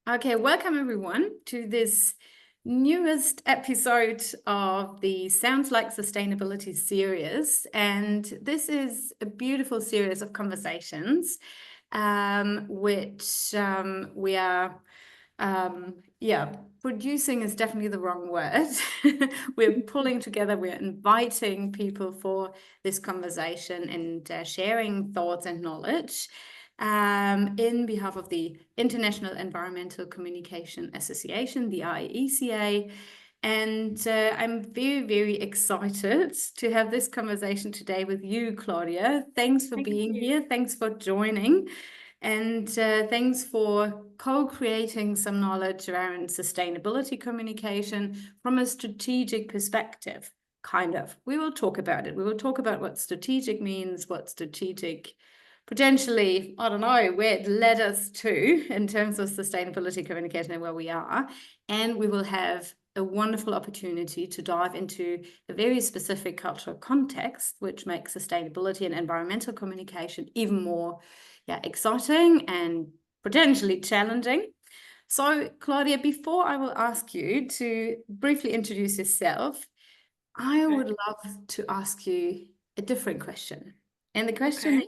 Okay, welcome everyone to this newest episode of the Sounds Like Sustainability series. And this is a beautiful series of conversations, which we are, producing is definitely the wrong word. We're pulling together, we're inviting people for this conversation and sharing thoughts and knowledge. In behalf of the International Environmental Communication Association, the IECA. And I'm very, very excited to have this conversation today with you, Claudia. Thanks for being here. Thanks for joining. And thanks for co-creating some knowledge around sustainability communication from a strategic perspective, kind of. We will talk about it. We will talk about what strategic means, what strategic potentially, I don't know, where it led us to in terms of sustainability communication and where we are. And we will have a wonderful opportunity to dive into a very specific cultural context, which makes sustainability and environmental communication even more exciting and potentially challenging. So, Claudia, before I will ask you to briefly introduce yourself, I would love to ask you a different question. And the question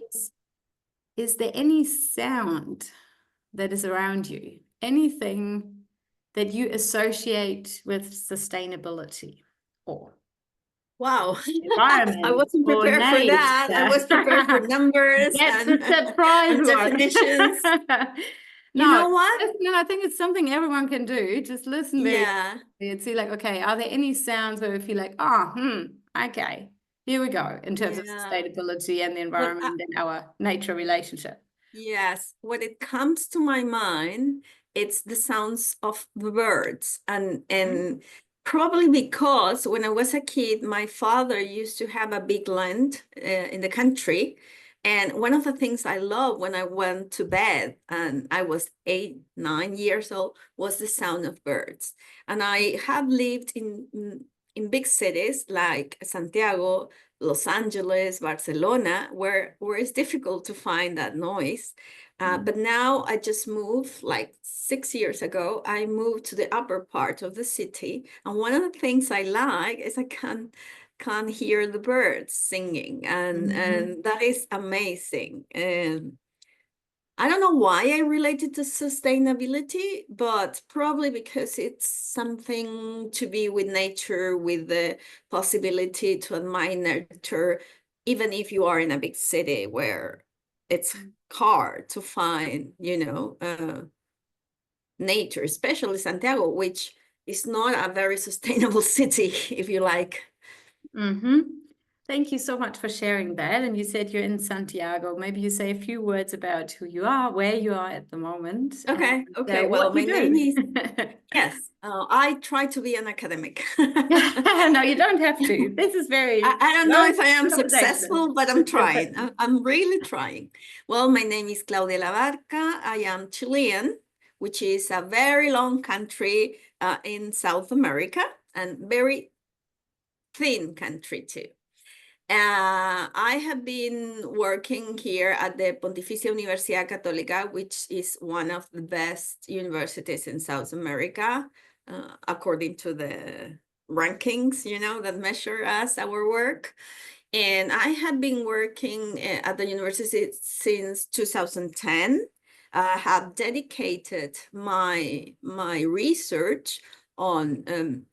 is there any sound that is around you? Anything that you associate with sustainability or wow, environment? I wasn't prepared for that. I was prepared for numbers and definitions. No, you know what? No, I think it's something everyone can do. Just listen very and see like, okay, are there any sounds where we feel like, okay, here we go in terms of sustainability and the environment and our nature relationship. Yes, when it comes to my mind, it's the sounds of the birds. And probably because when I was a kid, my father used to have a big land in the country. And one of the things I loved when I went to bed and I was 8, 9 years old was the sound of birds. And I have lived in big cities like Santiago, Los Angeles, Barcelona, where it's difficult to find that noise. But now I just moved like 6 years ago. I moved to the upper part of the city. And one of the things I like is I can hear the birds singing. And that is amazing. And I don't know why I related to sustainability, but probably because it's something to be with nature, with the possibility to admire nature, even if you are in a big city where it's hard to find, nature, especially Santiago, which is not a very sustainable city, if you like. Thank you so much for sharing that. And you said you're in Santiago. Maybe you say a few words about who you are, where you are at the moment. Okay. Well, my name is, yes, I try to be an academic. No, you don't have to. This is very... I don't know if I am successful, but I'm trying. I'm really trying. Well, my name is Claudia Labarca. I am Chilean, which is a very long country in South America and very thin country too. I have been working here at the Pontificia Universidad Católica, which is one of the best universities in South America, according to the rankings, that measure us, our work. And I have been working at the university since 2010. I have dedicated my research on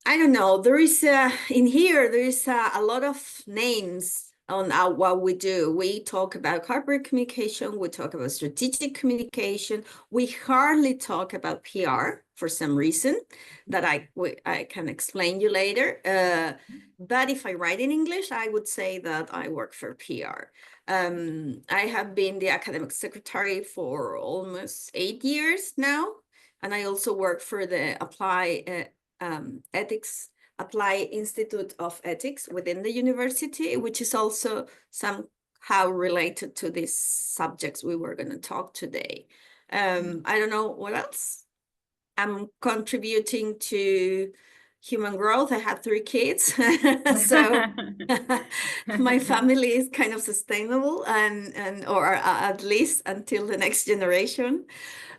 I don't know, there is in here, there is a lot of names on what we do. We talk about corporate communication, we talk about strategic communication, we hardly talk about PR for some reason that I can explain you later. But if I write in English, I would say that I work for PR. I have been the academic secretary for almost 8 years now, and I also work for the Applied Institute of Ethics within the university, which is also somehow related to these subjects we were going to talk today. I don't know what else. I'm contributing to human growth. I had 3 kids. So my family is kind of sustainable and or at least until the next generation.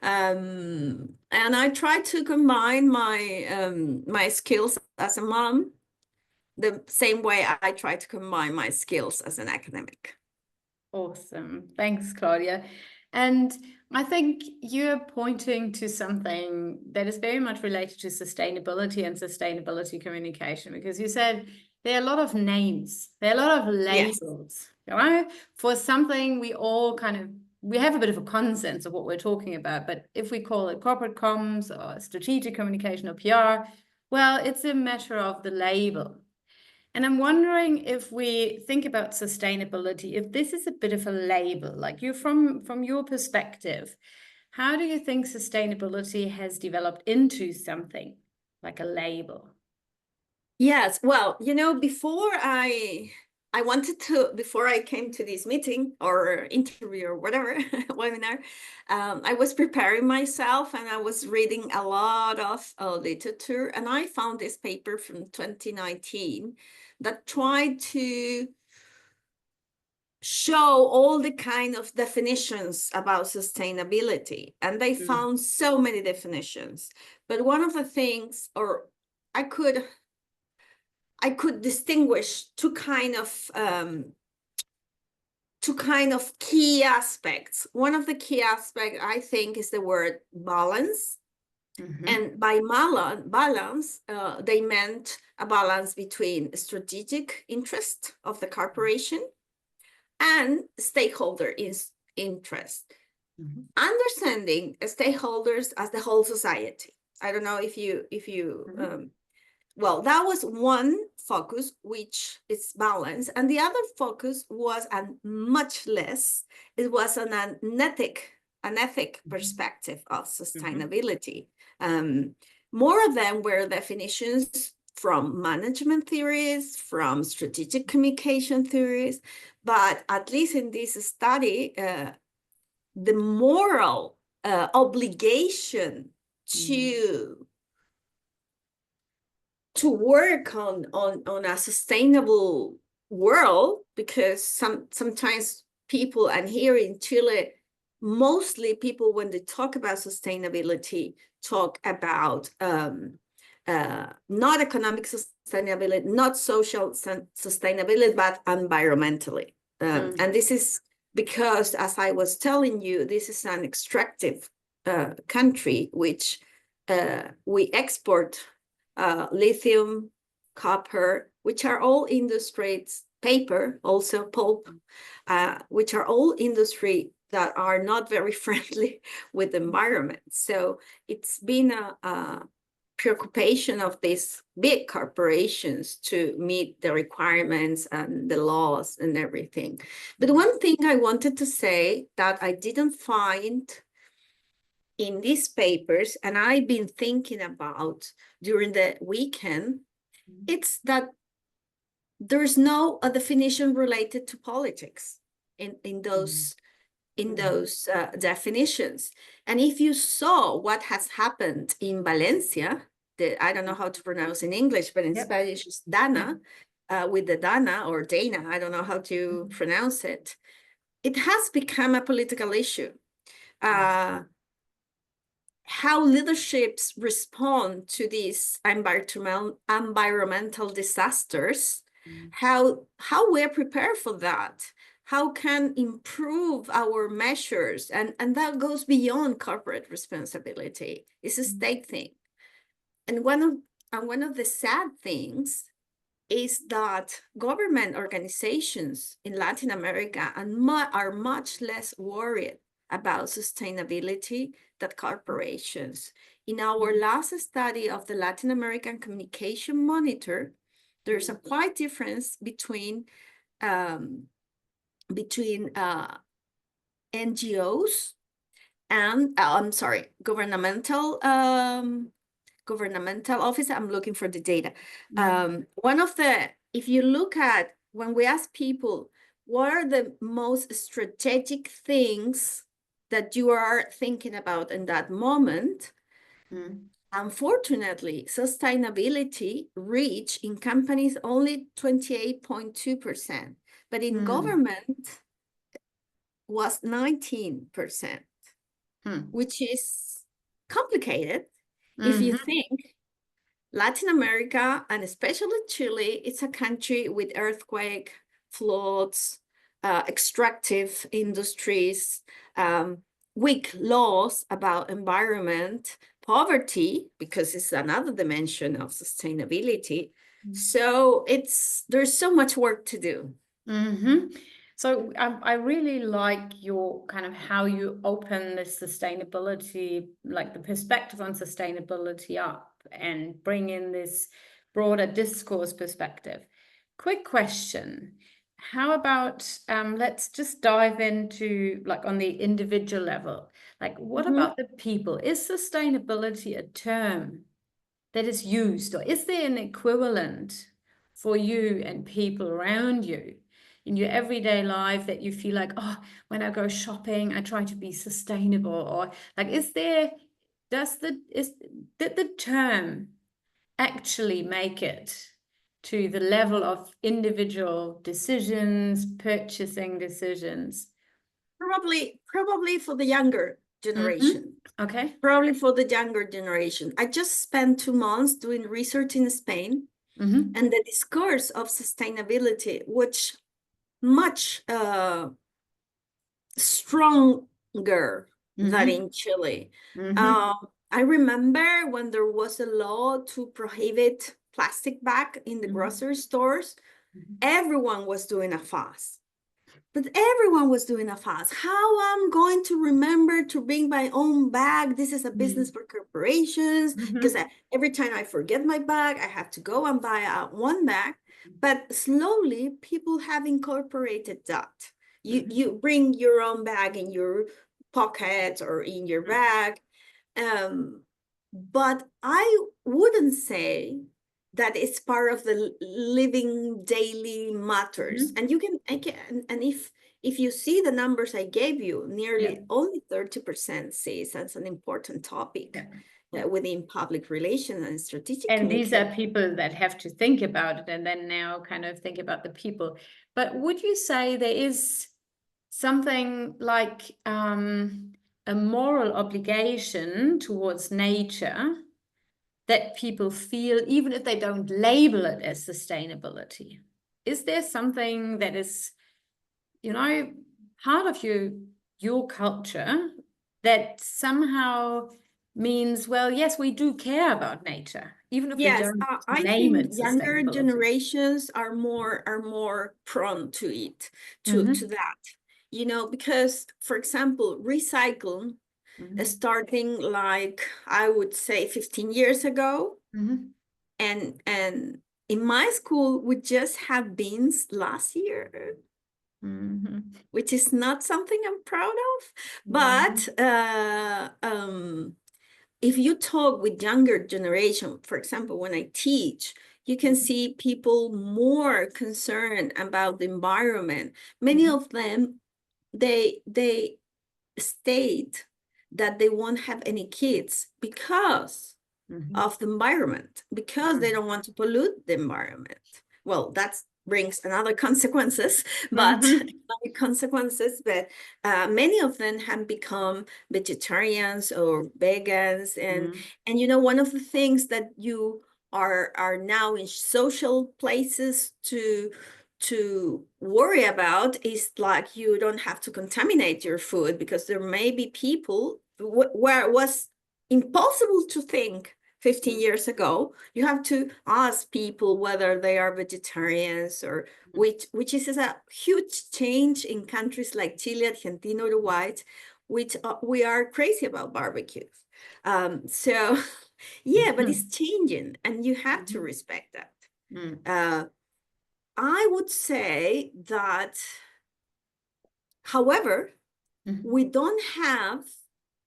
And I try to combine my skills as a mom the same way I try to combine my skills as an academic. Awesome. Thanks, Claudia. And I think you're pointing to something that is very much related to sustainability and sustainability communication, because you said there are a lot of names, there are a lot of labels, yes, for something we have a bit of a consensus of what we're talking about. But if we call it corporate comms or strategic communication or PR, well, it's a matter of the label. And I'm wondering, if we think about sustainability, if this is a bit of a label, like you from your perspective, how do you think sustainability has developed into something like a label? Yes, well, before I came to this meeting or interview or whatever webinar, I was preparing myself and I was reading a lot of literature, and I found this paper from 2019 that tried to show all the kind of definitions about sustainability, and they found so many definitions. But one of the things, or I could distinguish two kind of key aspects. One of the key aspects, I think, is the word balance. And by balance, they meant a balance between strategic interest of the corporation and stakeholder interest. Understanding stakeholders as the whole society. I don't know if you well, that was one focus, which is balance. And the other focus was, and much less, it was an ethic perspective of sustainability. More of them were definitions from management theories, from strategic communication theories, but at least in this study, the moral obligation to work on a sustainable world, because sometimes people, and here in Chile, mostly people, when they talk about sustainability, talk about not economic sustainability, not social sustainability, but environmentally. And this is because, as I was telling you, this is an extractive country, which we export lithium, copper, which are all industries, paper, also pulp, which are all industry that are not very friendly with the environment. So it's been a preoccupation of these big corporations to meet the requirements and the laws and everything. But one thing I wanted to say that I didn't find in these papers, and I've been thinking about during the weekend, it's that there's no definition related to politics in those definitions. And if you saw what has happened in Valencia, I don't know how to pronounce in English, but in Spanish it's Dana, with the Dana or Dana, I don't know how to pronounce it. It has become a political issue. How leaderships respond to these environmental disasters, how we're prepared for that, how can improve our measures, and that goes beyond corporate responsibility. It's a state thing. And one of the sad things is that government organizations in Latin America are much less worried about sustainability than corporations. In our last study of the Latin American Communication Monitor, there's a quite difference between NGOs and governmental office. I'm looking for the data. If you look at, when we ask people, what are the most strategic things that you are thinking about in that moment? Unfortunately, sustainability reach in companies only 28.2%, but in government was 19%, which is complicated if you think Latin America, and especially Chile, it's a country with earthquake, floods, extractive industries, weak laws about environment, poverty, because it's another dimension of sustainability. So there's so much work to do. So I really like your kind of how you open this sustainability, like the perspective on sustainability up and bring in this broader discourse perspective. Quick question. How about let's just dive into like on the individual level. Like what about the people? Is sustainability a term that is used, or is there an equivalent for you and people around you in your everyday life that you feel like, oh, when I go shopping, I try to be sustainable? Or like, did the term actually make it to the level of individual decisions, purchasing decisions? Probably for the younger generation. Okay. Probably for the younger generation. I just spent 2 months doing research in Spain, and the discourse of sustainability, which much stronger than in Chile. I remember when there was a law to prohibit plastic bag in the grocery stores, everyone was doing a fast. But everyone was doing a fast. How I'm going to remember to bring my own bag? This is a business for corporations, because every time I forget my bag, I have to go and buy one bag. But slowly, people have incorporated that. You bring your own bag in your pocket or in your bag. But I wouldn't say that it's part of the living daily matters. And you can, and if you see the numbers I gave you, nearly only 30% says that's an important topic within public relations and strategic communication. These are people that have to think about it and then now kind of think about the people. But would you say there is something like a moral obligation towards nature that people feel, even if they don't label it as sustainability? Is there something that is, part of your culture that somehow means, well, yes, we do care about nature, even if we don't I name think it younger sustainability? generations are more prone to it, to that, because, for example, recycling, starting like I would say 15 years ago, and in my school we just have bins last year, which is not something I'm proud of. But if you talk with younger generation, for example, when I teach, you can see people more concerned about the environment. Many of them, they state that they won't have any kids because of the environment, because they don't want to pollute the environment. Well, that brings another consequences, but many of them have become vegetarians or vegans, and one of the things that you are now in social places to worry about is like you don't have to contaminate your food, because there may be people where it was impossible to think 15 years ago. You have to ask people whether they are vegetarians, or which is a huge change in countries like Chile, Argentina, Uruguay, which we are crazy about barbecues. So yeah, but it's changing, and you have to respect that. I would say that, however, we don't have,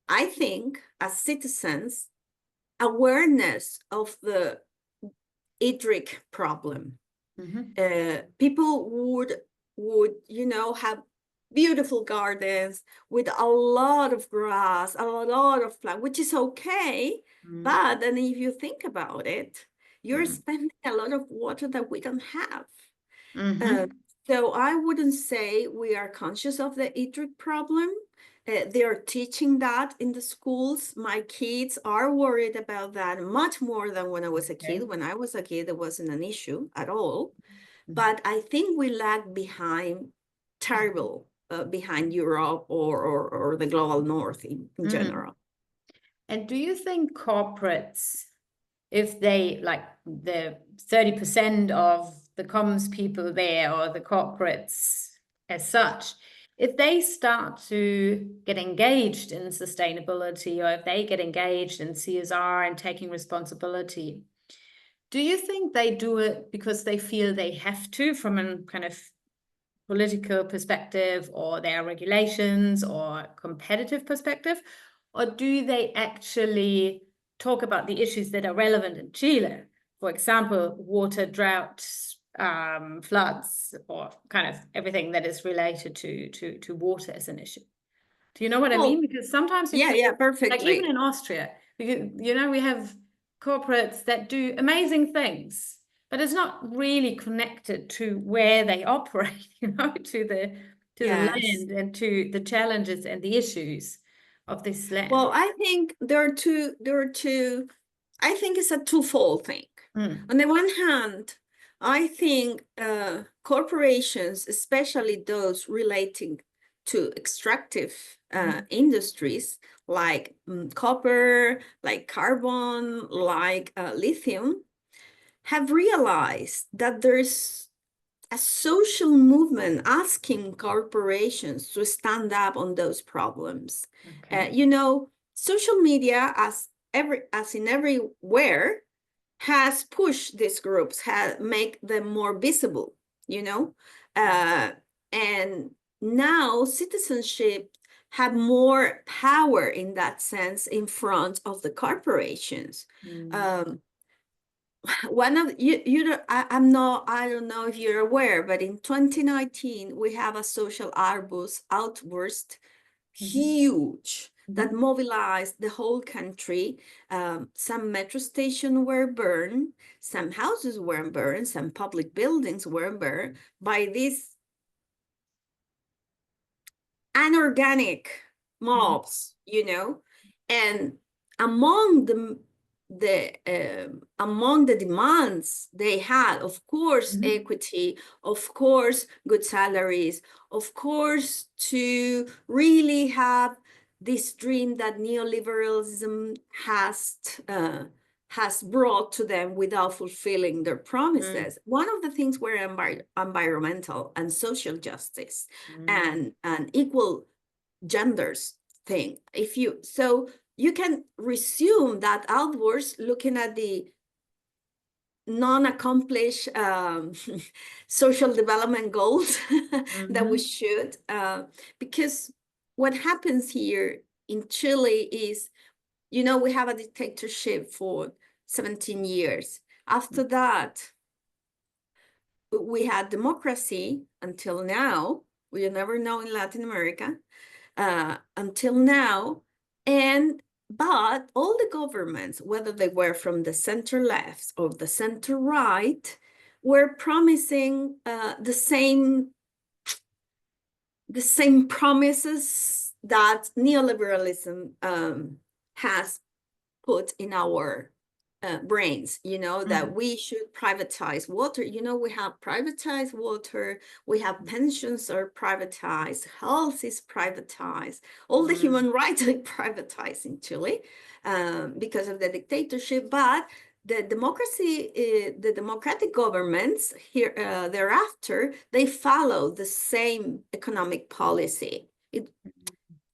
I think, as citizens, awareness of the hydric problem. People would have beautiful gardens with a lot of grass, a lot of plant, which is okay. But then if you think about it, you're spending a lot of water that we don't have. So I wouldn't say we are conscious of the e-drink problem. They are teaching that in the schools. My kids are worried about that much more than when I was a kid. When I was a kid, it wasn't an issue at all. But I think we lag behind terrible behind Europe or the global north in general. And do you think corporates, if they, like the 30% of the comms people there or the corporates as such, if they start to get engaged in sustainability, or if they get engaged in CSR and taking responsibility, do you think they do it because they feel they have to from a kind of political perspective, or their regulations or competitive perspective? Or do they actually talk about the issues that are relevant in Chile? For example, water, droughts, floods, or kind of everything that is related to water as an issue. Do you know what I mean? Because sometimes you feel, perfectly. like even in Austria, you know, we have corporates that do amazing things, but it's not really connected to where they operate, you know, to the land and to the challenges and the issues of this land. Well, I think there are two, I think it's a twofold thing. On the one hand, I think corporations, especially those relating to extractive industries like copper, like carbon, like lithium, have realized that there's a social movement asking corporations to stand up on those problems. You know, social media, as in everywhere, has pushed these groups, has make them more visible, you know, and now citizenship have more power in that sense in front of the corporations. One of I don't know if you're aware, but in 2019 we have a social outburst, huge, that mobilized the whole country. Some metro stations were burned, some houses were burned, some public buildings were burned by these anorganic mobs, you know, and among among the demands they had, of course, equity, of course, good salaries, of course, to really have this dream that neoliberalism has brought to them without fulfilling their promises. One of the things were environmental and social justice and equal genders thing. So you can resume that outwards looking at the non-accomplished social development goals that we should, because what happens here in Chile is, you know, we have a dictatorship for 17 years. After that, we had democracy until now. We never know in Latin America until now. But all the governments, whether they were from the center left or the center right, were promising the same promises that neoliberalism has put in our brains, you know, that we should privatize water. You know, we have privatized water, we have pensions are privatized, health is privatized, all the human rights are privatized in Chile because of the dictatorship. But the democratic governments here thereafter, they follow the same economic policy.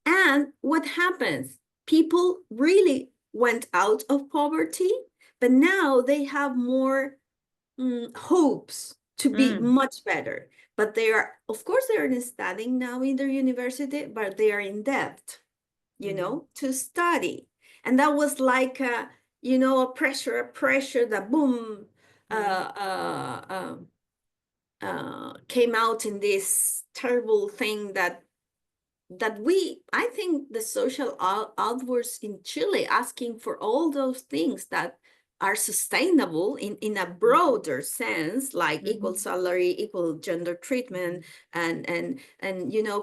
And what happens? People really went out of poverty, but now they have more hopes to be much better. But they are, of course, they are studying now in their university, but they are in debt, you know, to study. And that was like a, you know, a pressure that boom, came out in this terrible thing that I think the social outwards in Chile asking for all those things that are sustainable in a broader sense, like equal salary, equal gender treatment, and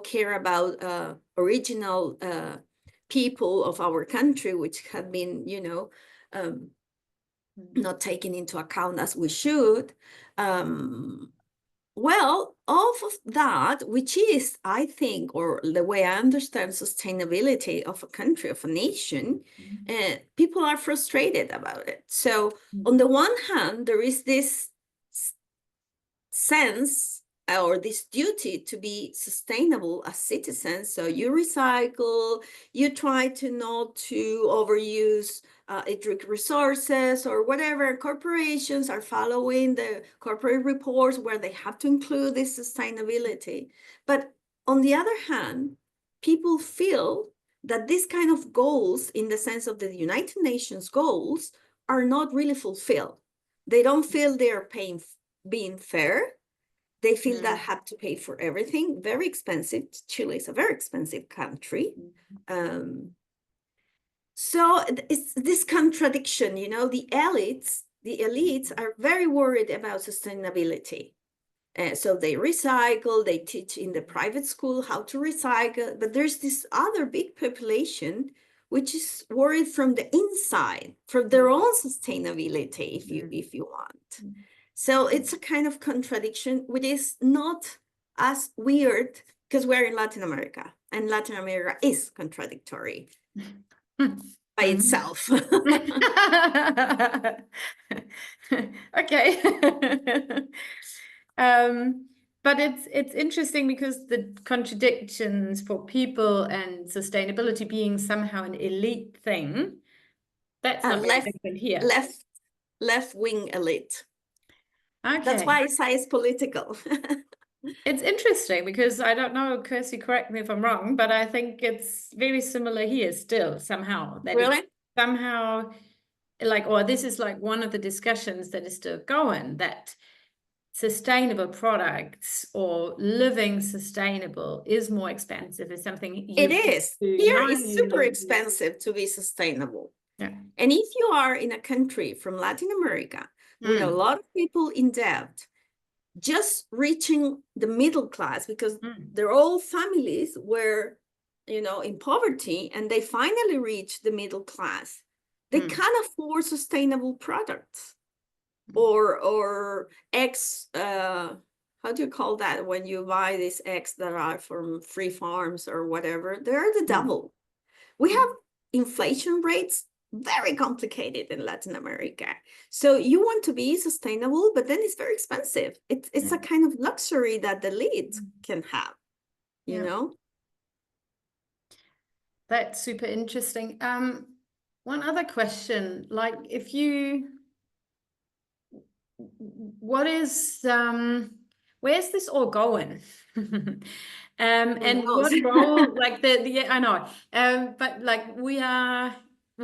care about original people of our country, which have been not taken into account as we should. Well, off of that, which is, I think, or the way I understand sustainability of a country, of a nation, people are frustrated about it. So on the one hand, there is this sense or this duty to be sustainable as citizens. So you recycle, you try to not to overuse hydric resources or whatever. Corporations are following the corporate reports where they have to include this sustainability. But on the other hand, people feel that these kind of goals, in the sense of the United Nations goals, are not really fulfilled. They don't feel they're being fair. They feel that have to pay for everything. Very expensive. Chile is a very expensive country. So it's this contradiction, the elites are very worried about sustainability. So they recycle, they teach in the private school how to recycle, but there's this other big population which is worried from the inside, from their own sustainability, if you want. So it's a kind of contradiction, which is not as weird because we're in Latin America, and Latin America is contradictory by itself. Okay. But it's interesting because the contradictions for people and sustainability being somehow an elite thing, that's not very different here. Left-wing elite. Okay. That's why I say it's political. It's interesting because I don't know, Kirsty, correct me if I'm wrong, but I think it's very similar here still somehow. That really? Somehow or this is like one of the discussions that is still going, that sustainable products or living sustainable is more expensive. It's something it is. Here it's super expensive to be sustainable. Yeah. And if you are in a country from Latin America with a lot of people in debt, just reaching the middle class, because they're all families were, in poverty, and they finally reach the middle class. They can't afford sustainable products or eggs. How do you call that when you buy these eggs that are from free farms or whatever? They're the double. We have inflation rates very complicated in Latin America. So you want to be sustainable, but then it's very expensive. It's a kind of luxury that the elite can have, you know? That's super interesting. One other question, like where's this all going? And what role, like I know, but like we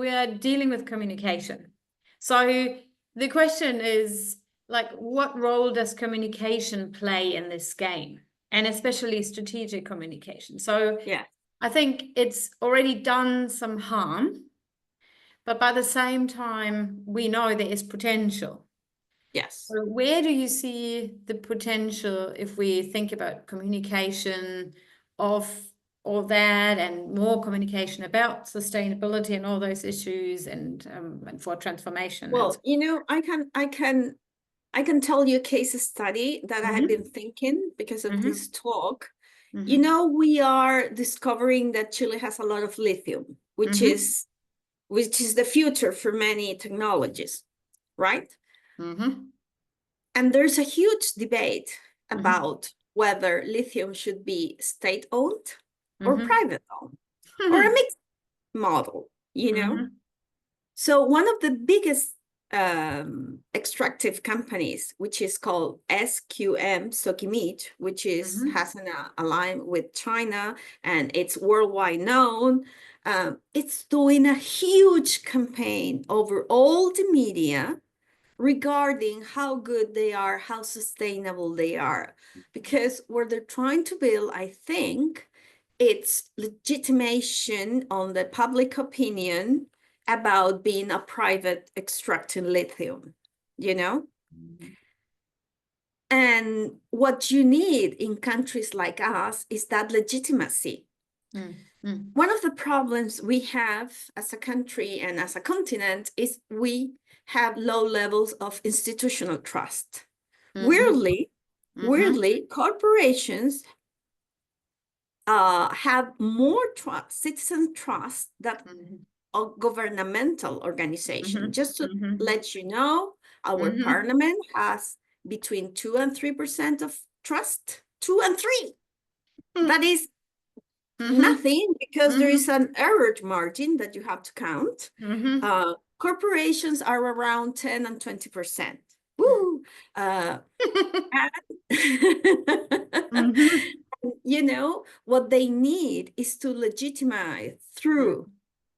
are dealing with communication. So the question is, like, what role does communication play in this game? And especially strategic communication. So yeah, I think it's already done some harm, but by the same time, we know there is potential. yes. So where do you see the potential if we think about communication of all that and more communication about sustainability and all those issues and for transformation? Well, I can tell you a case study that I have been thinking because of this talk. We are discovering that Chile has a lot of lithium, which is the future for many technologies, right? And there's a huge debate about whether lithium should be state-owned or private-owned or a mixed model, So one of the biggest extractive companies, which is called SQM Sokimich, which has an alliance with China, and it's worldwide known. It's doing a huge campaign over all the media regarding how good they are, how sustainable they are. Because what they're trying to build, I think, it's legitimation on the public opinion about being a private extracting lithium, you know? And what you need in countries like us is that legitimacy. One of the problems we have as a country and as a continent is we have low levels of institutional trust. Weirdly, corporations have more citizen trust than a governmental organization. Just to let you know, our parliament has between 2 and 3% of trust. 2 and 3. That is nothing, because there is an error margin that you have to count. Corporations are around 10 and 20%. Woo! You know, what they need is to legitimize through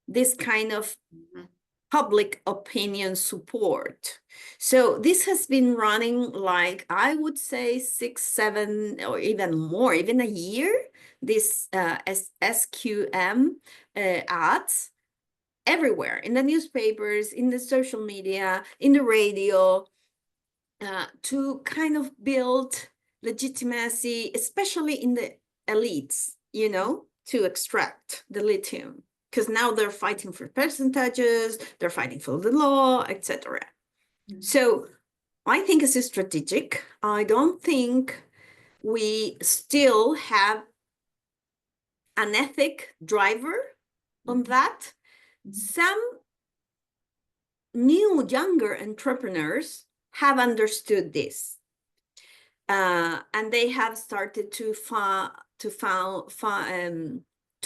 this kind of public opinion support. So this has been running, like, I would say 6, 7, or even more, even a year, this SQM ads everywhere, in the newspapers, in the social media, in the radio, to kind of build legitimacy, especially in the elites, you know, to extract the lithium. Because now they're fighting for percentages, they're fighting for the law, etc. So I think it's strategic. I don't think we still have an ethic driver on that. Some new, younger entrepreneurs have understood this. And they have started to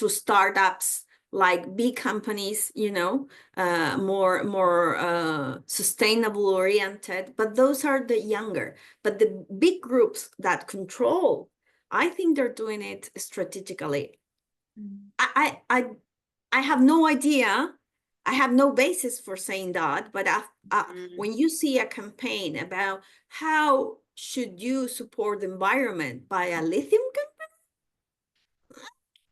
startups like big companies, you know, more sustainable oriented, but those are the younger. But the big groups that control, I think they're doing it strategically. I have no idea. I have no basis for saying that, but when you see a campaign about how should you support the environment by a lithium company?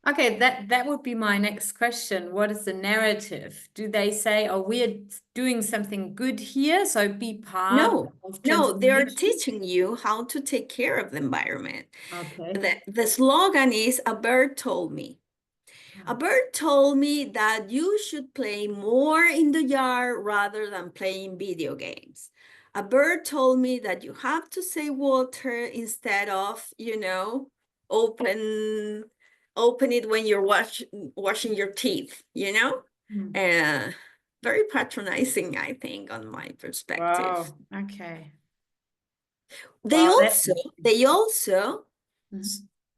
Okay, that would be my next question. What is the narrative? Do they say, oh, we're doing something good here, so be part of No, they're transformation? teaching you how to take care of the environment. Okay. The slogan is, a bird told me. A bird told me that you should play more in the yard rather than playing video games. A bird told me that you have to save water instead of, you know, open it when you're washing your teeth, you know? Very patronizing, I think, on my perspective. Wow. Okay. They also,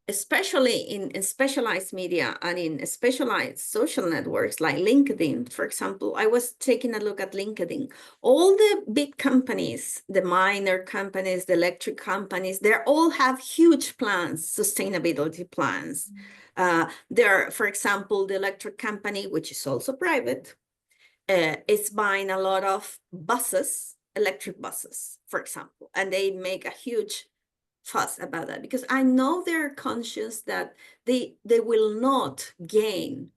especially in specialized media and in specialized social networks like LinkedIn, for example, I was taking a look at LinkedIn. All the big companies, the miner companies, the electric companies, they all have huge plans, sustainability plans. There, for example, the electric company, which is also private, is buying a lot of buses, electric buses, for example, and they make a huge fuss about that, because I know they're conscious that they will not gain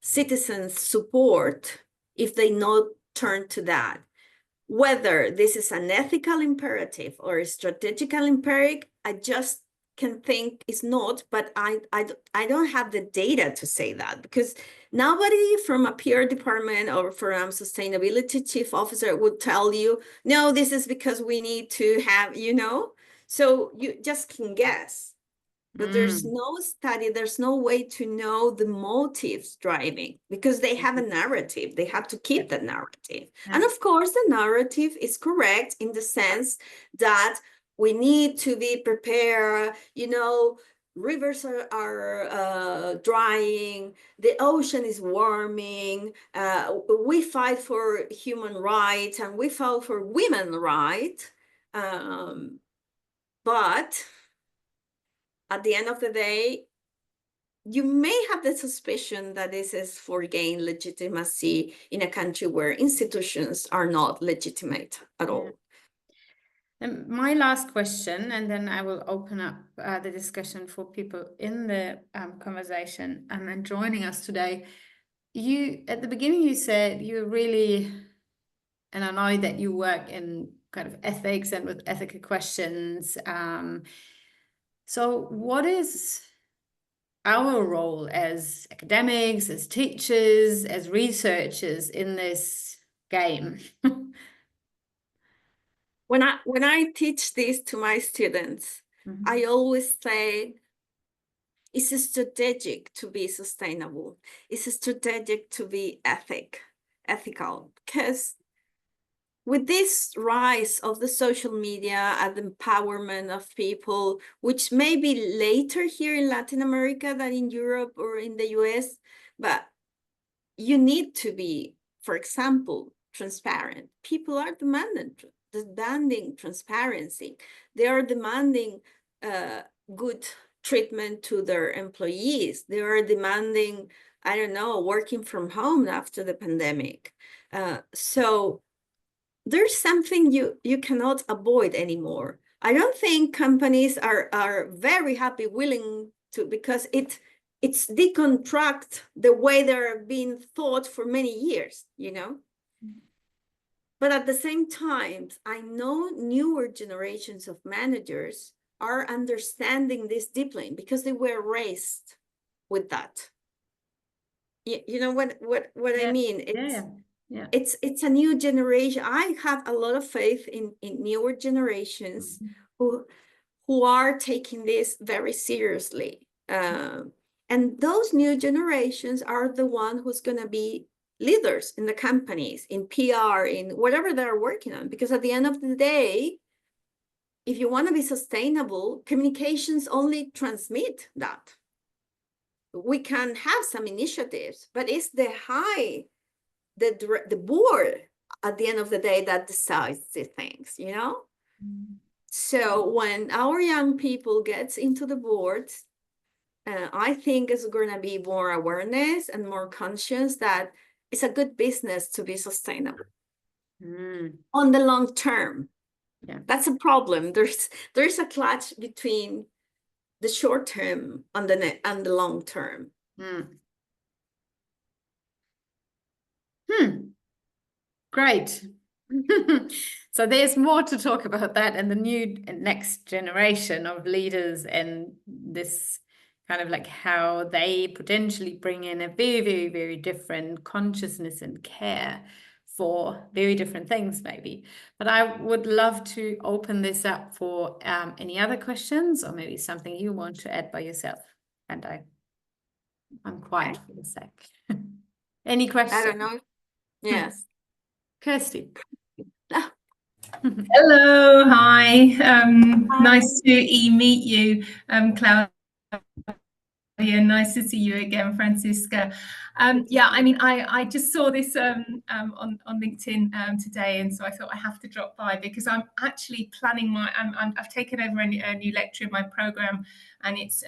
citizens' support if they not turn to that. Whether this is an ethical imperative or a strategical imperative, I just can think it's not, but I don't have the data to say that, because nobody from a PR department or from sustainability chief officer would tell you, no, this is because we need to have, you know, so you just can guess. But there's no study, there's no way to know the motives driving, because they have a narrative. They have to keep the narrative. And of course, the narrative is correct in the sense that we need to be prepared, you know, rivers are drying, the ocean is warming, we fight for human rights and we fight for women's rights. But at the end of the day, you may have the suspicion that this is for gain legitimacy in a country where institutions are not legitimate at all. And my last question, and then I will open up the discussion for people in the conversation and joining us today. You, at the beginning, you said you really, and I know that you work in kind of ethics and with ethical questions. So what is our role as academics, as teachers, as researchers in this game? When I teach this to my students, I always say it's strategic to be sustainable. It's strategic to be ethical, because with this rise of the social media and the empowerment of people, which may be later here in Latin America than in Europe or in the US, but you need to be, for example, transparent. People are demanding transparency. They are demanding good treatment to their employees. They are demanding, I don't know, working from home after the pandemic. So there's something you cannot avoid anymore. I don't think companies are very happy, willing to, because it's deconstruct the way they're being thought for many years, you know? But at the same time, I know newer generations of managers are understanding this deeply because they were raised with that. You know what I mean? It's a new generation. I have a lot of faith in newer generations who are taking this very seriously. And those new generations are the one who's going to be leaders in the companies, in PR, in whatever they're working on. Because at the end of the day, if you want to be sustainable, communications only transmit that. We can have some initiatives, but it's the board at the end of the day that decides the things, you know? So when our young people gets into the boards, I think it's going to be more awareness and more conscious that it's a good business to be sustainable on the long term. That's a problem. There's a clash between the short term and the long term. Great. So there's more to talk about that and the new next generation of leaders and this kind of like how they potentially bring in a very, very, very different consciousness and care for very different things maybe. But I would love to open this up for any other questions or maybe something you want to add by yourself. And I'm quiet for a sec. Any questions? I don't know. Yes. Kirsty. Hello, hi. Nice to meet you, Claudia. Nice to see you again, Francisca. Yeah, I mean, I just saw this on LinkedIn today, and so I thought I have to drop by because I'm actually planning I've taken over a new lecture in my program, and it's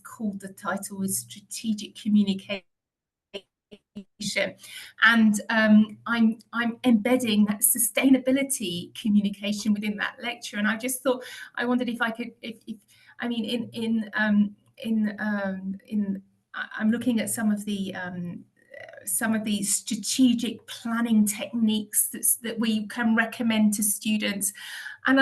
called, the title is Strategic Communication. And I'm embedding that sustainability communication within that lecture, and I just thought, I wondered if I could, if I mean, I'm looking at some of these strategic planning techniques that we can recommend to students, and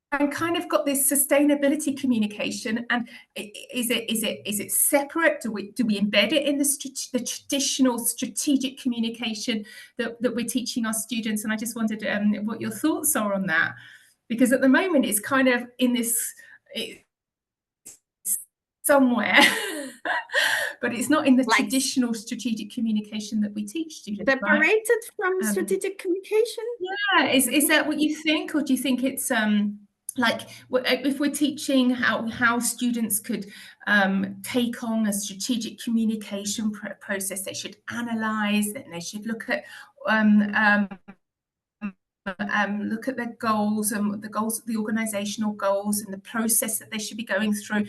I kind of got this sustainability communication, and is it separate? Do we embed it in the traditional strategic communication that we're teaching our students? And I just wondered what your thoughts are on that, because at the moment it's kind of in this somewhere, but it's not in the traditional strategic communication that we teach students. Separated from strategic communication? Yeah, is that what you think, or do you think it's like if we're teaching how students could take on a strategic communication process, they should analyze, and they should look at their goals and the organizational goals and the process that they should be going through.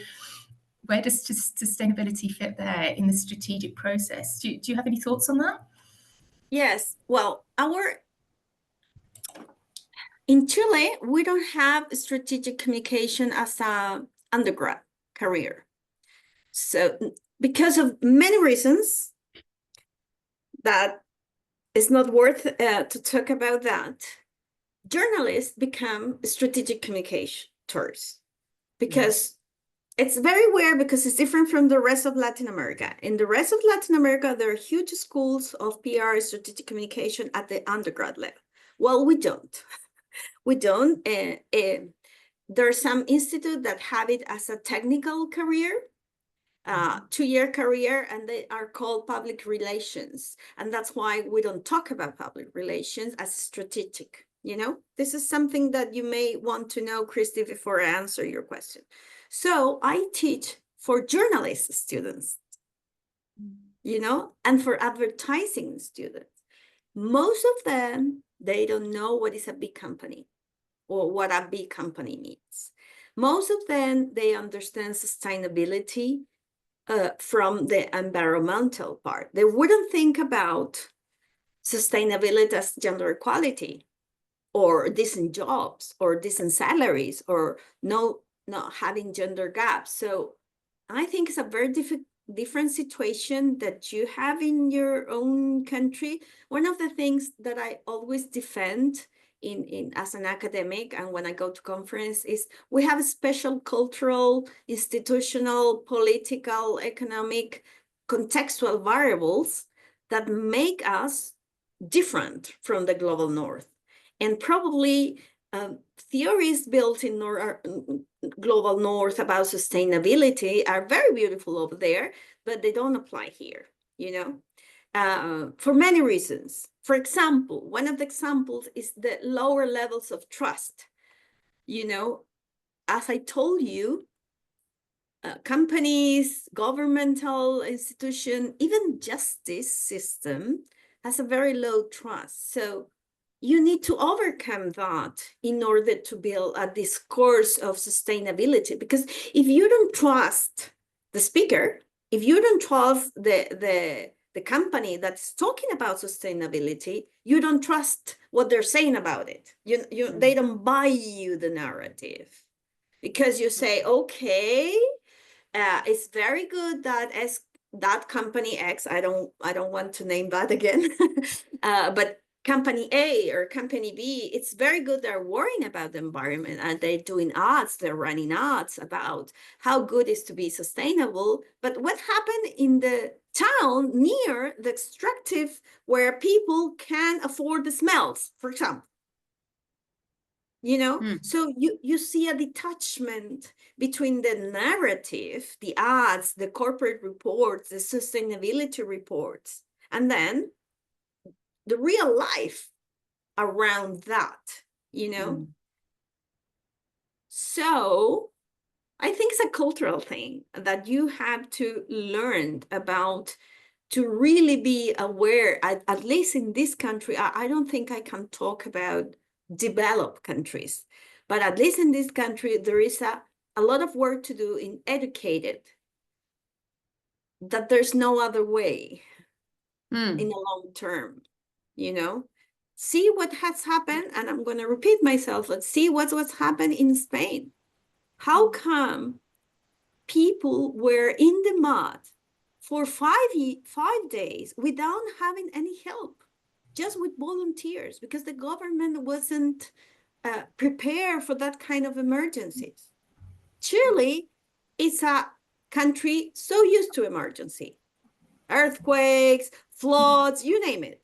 where does sustainability fit there in the strategic process? Do you have any thoughts on that? Yes, well, in Chile, we don't have strategic communication as a undergrad career. So because of many reasons that it's not worth to talk about that, journalists become strategic communicators because it's very weird because it's different from the rest of Latin America. In the rest of Latin America, there are huge schools of PR, strategic communication at the undergrad level. Well, we don't. We don't. There are some institutes that have it as a technical career, 2-year career, and they are called public relations. And that's why we don't talk about public relations as strategic. You know, this is something that you may want to know, Christy, before I answer your question. So I teach for journalist students, you know, and for advertising students. Most of them, they don't know what is a big company or what a big company means. Most of them, they understand sustainability from the environmental part. They wouldn't think about sustainability as gender equality or decent jobs or decent salaries or not having gender gaps. So I think it's a very different situation that you have in your own country. One of the things that I always defend in as an academic and when I go to conference is we have special cultural, institutional, political, economic, contextual variables that make us different from the global north. And probably theories built in global north about sustainability are very beautiful over there, but they don't apply here, you know, for many reasons. For example, one of the examples is the lower levels of trust. You know, as I told you, companies, governmental institution, even justice system has a very low trust. So you need to overcome that in order to build a discourse of sustainability. Because if you don't trust the speaker, if you don't trust the company that's talking about sustainability, you don't trust what they're saying about it. They don't buy you the narrative because you say, okay, it's very good that that company X, I don't want to name that again, but company A or company B, it's very good they're worrying about the environment and they're doing ads, they're running ads about how good it is to be sustainable. But what happened in the town near the extractive where people can afford the smells, for example? You know, so you see a detachment between the narrative, the ads, the corporate reports, the sustainability reports, and then the real life around that, you know? So I think it's a cultural thing that you have to learn about to really be aware, at least in this country. I don't think I can talk about developed countries, but at least in this country, there is a lot of work to do in educated, that there's no other way in the long term, you know? See what has happened, and I'm going to repeat myself, let's see what's happened in Spain. How come people were in the mud for 5 days without having any help, just with volunteers, because the government wasn't prepared for that kind of emergencies? Chile is a country so used to emergency, earthquakes, floods, you name it.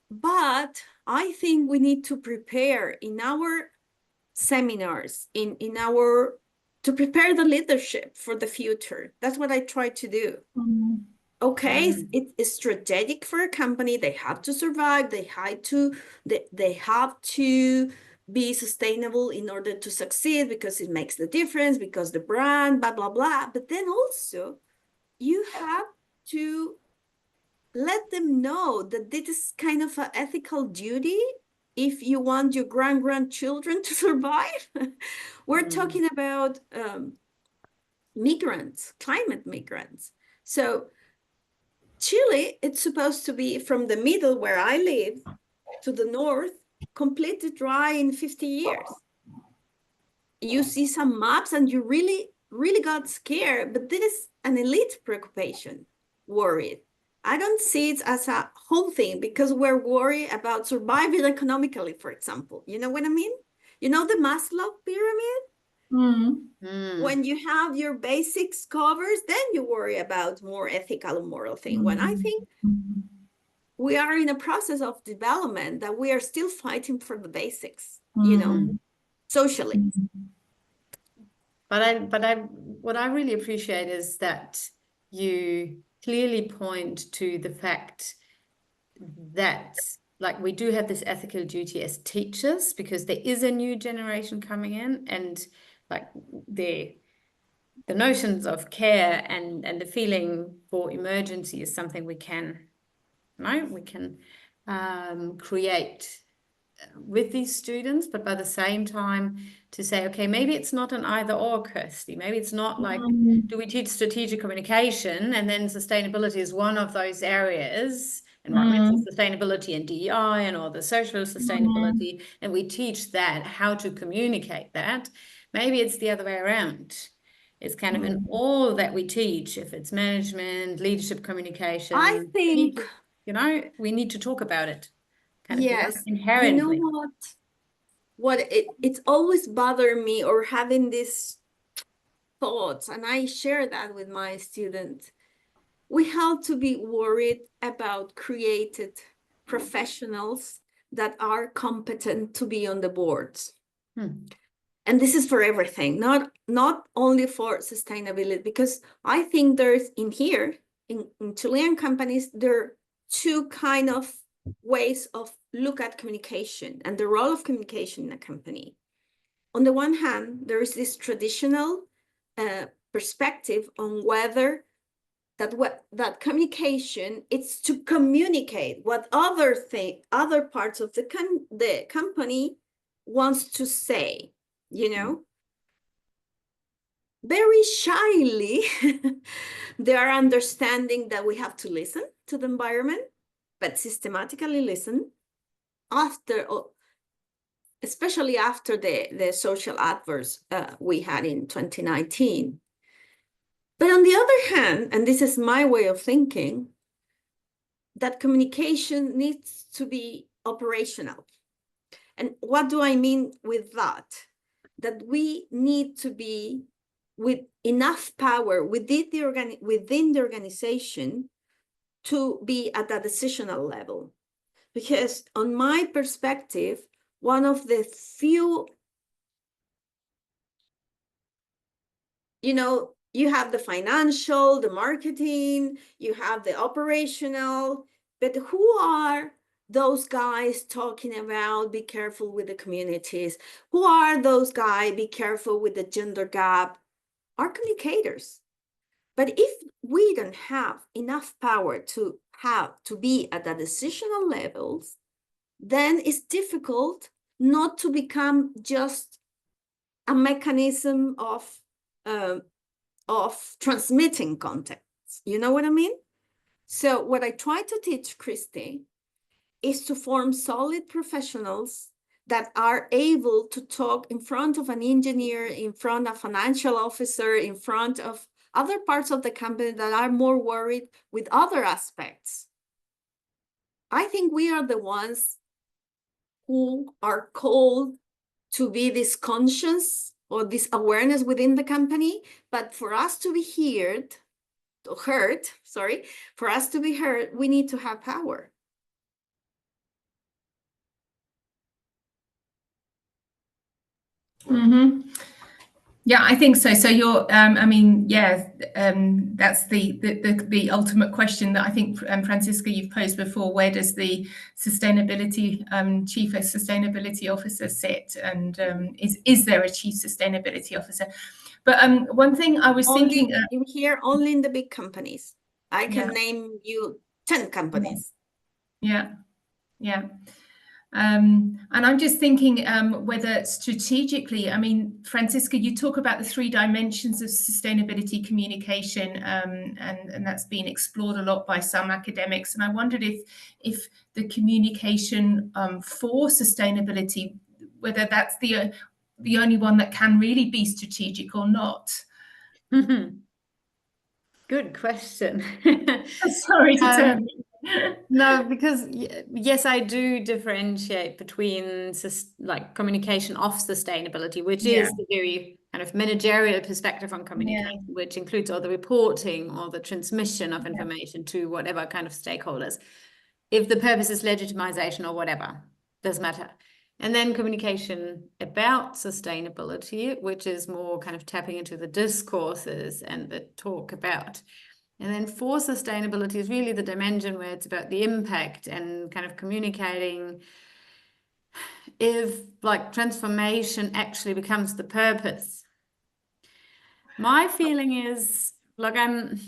But I think we need to prepare in our seminars, to prepare the leadership for the future. That's what I try to do. Okay, it's strategic for a company. They have to survive. They have to be sustainable in order to succeed, because it makes the difference, because the brand, blah, blah, blah. But then also you have to let them know that this is kind of an ethical duty if you want your grandchildren to survive. We're talking about migrants, climate migrants. So Chile, it's supposed to be from the middle where I live to the north, completely dry in 50 years. You see some maps and you really, really got scared, but this is an elite preoccupation, worried. I don't see it as a whole thing because we're worried about surviving economically, for example. You know what I mean? You know the Maslow pyramid? When you have your basics covered, then you worry about more ethical and moral thing. When I think we are in a process of development that we are still fighting for the basics, you know, socially. But what I really appreciate is that you clearly point to the fact that, like, we do have this ethical duty as teachers because there is a new generation coming in, and like the notions of care and the feeling for emergency is something we can, right? We can create with these students, but by the same time to say, okay, maybe it's not an either or, Kirsty. Maybe it's not like, do we teach strategic communication and then sustainability is one of those areas, environmental sustainability and DEI and all the social sustainability, and we teach that, how to communicate that. Maybe it's the other way around. It's kind of in all that we teach, if it's management, leadership, communication. I think, people, you know, we need to talk about it. yes, Inherently. you know what it's always bothered me, or having these thoughts, and I share that with my students. We have to be worried about created professionals that are competent to be on the boards. And this is for everything, not only for sustainability, because I think there's in Chilean companies, there are two kind of ways of look at communication and the role of communication in a company. On the one hand, there is this traditional perspective on whether that communication, it's to communicate what other parts of the company wants to say, you know. Very shyly, they are understanding that we have to listen to the environment, but systematically listen especially after the social adverse we had in 2019. But on the other hand, and this is my way of thinking, that communication needs to be operational. And what do I mean with that? That we need to be with enough power within the organization to be at a decisional level. Because on my perspective, one of the few, you know, you have the financial, the marketing, you have the operational, but who are those guys talking about be careful with the communities? Who are those guys be careful with the gender gap? Are communicators. But if we don't have enough power to be at the decisional levels, then it's difficult not to become just a mechanism of transmitting contents. You know what I mean? So what I try to teach Christy is to form solid professionals that are able to talk in front of an engineer, in front of a financial officer, in front of other parts of the company that are more worried with other aspects. I think we are the ones who are called to be this conscience or this awareness within the company, but for us to be heard, we need to have power. Yeah, I think so. So you're, I mean, yeah, that's the ultimate question that I think, Francisca, you've posed before. Where does the sustainability chief sustainability officer sit, and is there a chief sustainability officer? But one thing I was thinking in here, only in the big companies. I can name you 10 companies. Yeah. And I'm just thinking whether strategically, I mean, Francisca, you talk about the 3 dimensions of sustainability communication, and that's been explored a lot by some academics. And I wondered if the communication for sustainability, whether that's the only one that can really be strategic or not. Good question. Sorry to turn. No, because yes, I do differentiate between like communication of sustainability, which is the very kind of managerial perspective on communication, which includes all the reporting or the transmission of information to whatever kind of stakeholders. If the purpose is legitimization or whatever, doesn't matter. And then communication about sustainability, which is more kind of tapping into the discourses and the talk about. And then for sustainability is really the dimension where it's about the impact and kind of communicating if like transformation actually becomes the purpose. My feeling is like I'm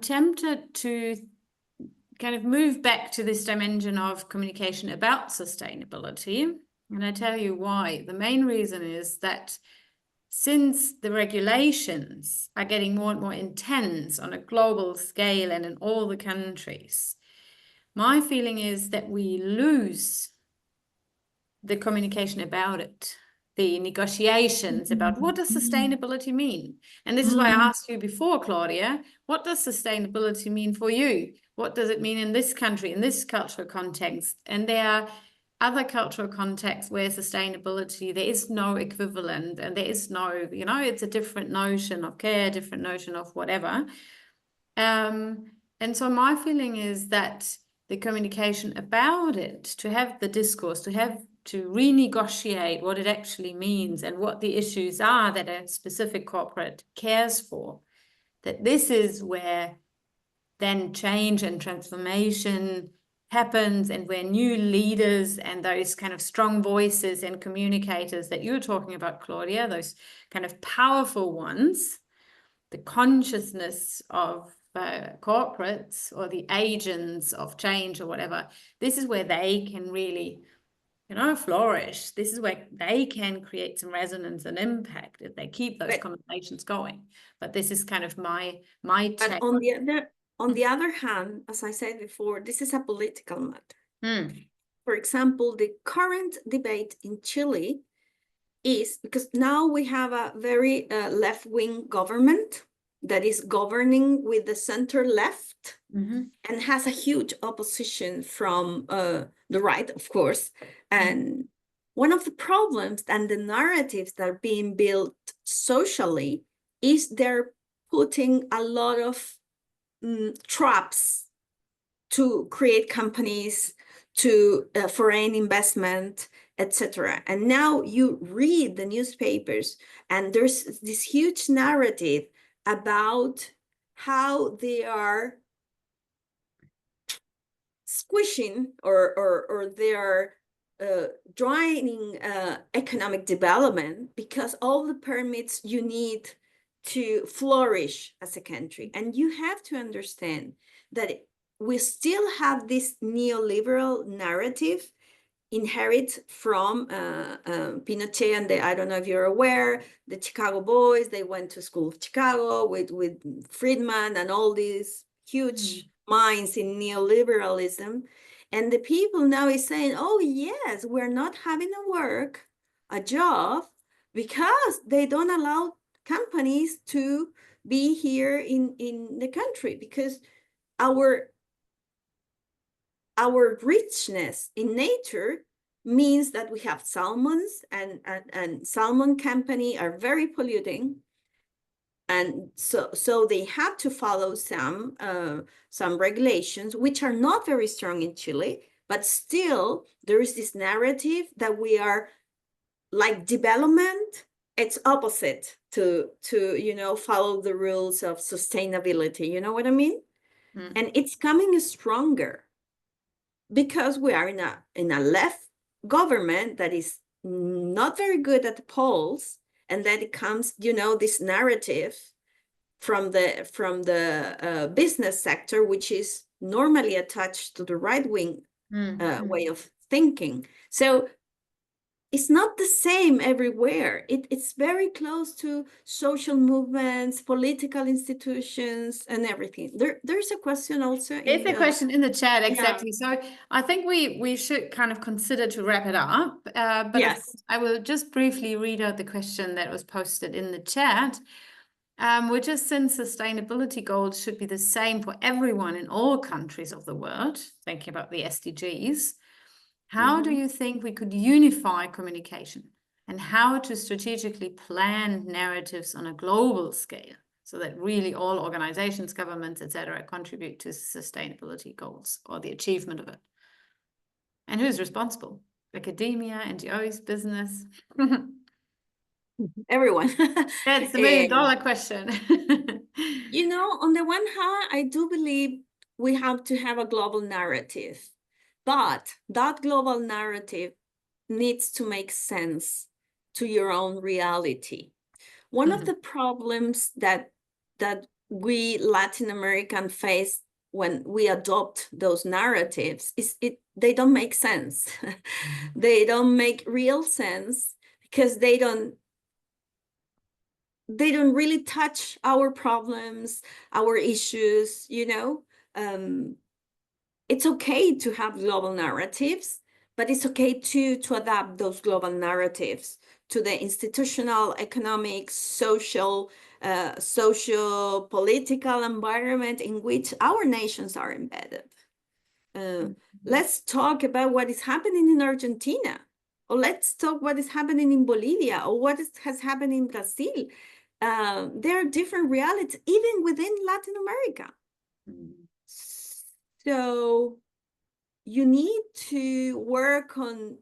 tempted to kind of move back to this dimension of communication about sustainability. And I tell you why. The main reason is that since the regulations are getting more and more intense on a global scale and in all the countries, my feeling is that we lose the communication about it, the negotiations about what does sustainability mean? And this is why I asked you before, Claudia, what does sustainability mean for you? What does it mean in this country, in this cultural context? And there are other cultural contexts where sustainability, there is no equivalent and there is no, you know, it's a different notion of care, different notion of whatever. And so my feeling is that the communication about it, to have the discourse, to renegotiate what it actually means and what the issues are that a specific corporate cares for, that this is where then change and transformation happens and where new leaders and those kind of strong voices and communicators that you're talking about, Claudia, those kind of powerful ones, the consciousness of corporates or the agents of change or whatever, this is where they can really, you know, flourish. This is where they can create some resonance and impact if they keep those conversations going. But this is kind of my take. But on the other hand, as I said before, this is a political matter. For example, the current debate in Chile is because now we have a very left-wing government that is governing with the center left and has a huge opposition from the right, of course. And one of the problems and the narratives that are being built socially is they're putting a lot of traps to create companies, to foreign investment, etc. And now you read the newspapers and there's this huge narrative about how they are squishing or they are draining economic development because all the permits you need to flourish as a country. And you have to understand that we still have this neoliberal narrative inherit from Pinochet and I don't know if you're aware, the Chicago boys, they went to school of Chicago with Friedman and all these huge minds in neoliberalism. And the people now is saying, oh yes, we're not having a job because they don't allow companies to be here in the country because our richness in nature means that we have salmons and salmon company are very polluting. And so they have to follow some regulations, which are not very strong in Chile, but still there is this narrative that we are like development. It's opposite to follow the rules of sustainability. You know what I mean? And it's coming stronger because we are in a left government that is not very good at the polls, and then it comes, this narrative from the business sector, which is normally attached to the right wing way of thinking. So it's not the same everywhere. It's very close to social movements, political institutions, and everything. There's a question also in There's a question in the chat, exactly. Yeah. So I think we should kind of consider to wrap it up. But Yes. I will just briefly read out the question that was posted in the chat, which is, since sustainability goals should be the same for everyone in all countries of the world, thinking about the SDGs, how do you think we could unify communication, and how to strategically plan narratives on a global scale so that really all organizations, governments, etc., contribute to sustainability goals or the achievement of it? And who's responsible? Academia, NGOs, business? Everyone. That's the $1 million question. You know, on the one hand, I do believe we have to have a global narrative, but that global narrative needs to make sense to your own reality. One of the problems that we Latin American face when we adopt those narratives is they don't make sense. They don't make real sense because they don't really touch our problems, our issues, you know. It's okay to have global narratives, but it's okay to adapt those global narratives to the institutional, economic, social, political environment in which our nations are embedded. Let's talk about what is happening in Argentina, or let's talk what is happening in Bolivia, or what has happened in Brazil. There are different realities, even within Latin America. So you need to work on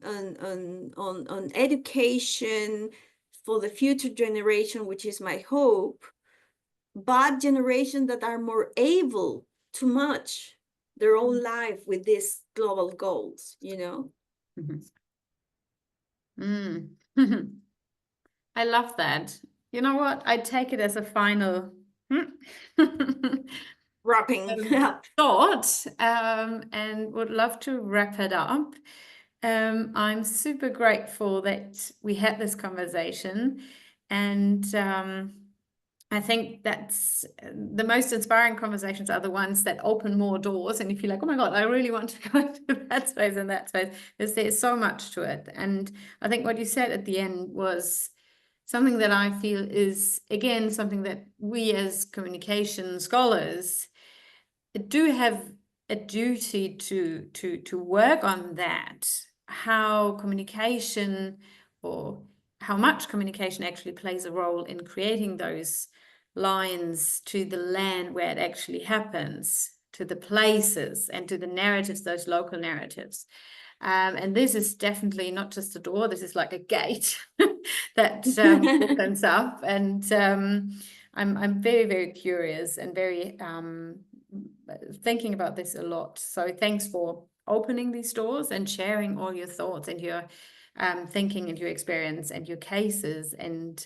education for the future generation, which is my hope, but generation that are more able to match their own life with these global goals, you know? I love that. You know what? I take it as a final wrapping up thought, and would love to wrap it up. I'm super grateful that we had this conversation, and I think that's the most inspiring conversations are the ones that open more doors, and you feel like, oh my God, I really want to go into that space and that space, because there's so much to it. And I think what you said at the end was something that I feel is, again, something that we as communication scholars do have a duty to work on, that how communication, or how much communication actually plays a role in creating those lines to the land where it actually happens, to the places and to the narratives, those local narratives. And this is definitely not just a door, this is like a gate that opens up. And I'm very, very curious and very thinking about this a lot. So thanks for opening these doors and sharing all your thoughts and your thinking and your experience and your cases and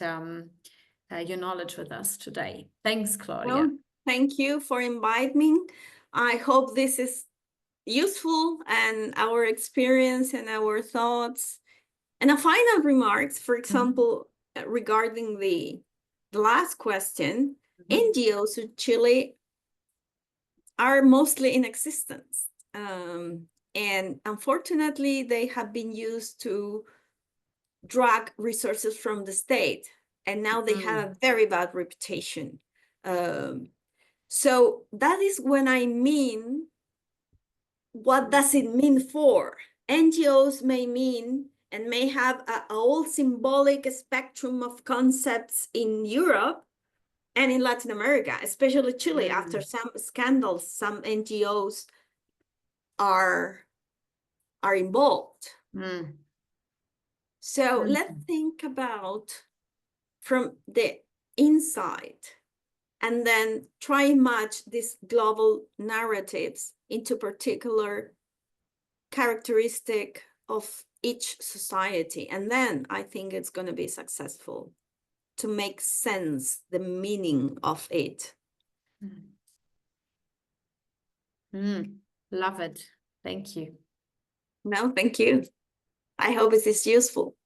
your knowledge with us today. Thanks, Claudia. Well, thank you for inviting me. I hope this is useful, and our experience and our thoughts. And a final remarks, for example, regarding the last question, NGOs in Chile are mostly in existence. And unfortunately, they have been used to drag resources from the state, and now they have a very bad reputation. So that is when I mean, what does it mean for? NGOs may mean and may have a whole symbolic spectrum of concepts in Europe and in Latin America, especially Chile. After some scandals, some NGOs are involved. So let's think about from the inside, and then try and match these global narratives into particular characteristic of each society. And then I think it's going to be successful to make sense the meaning of it. Love it. Thank you. No, thank you. I hope it is useful.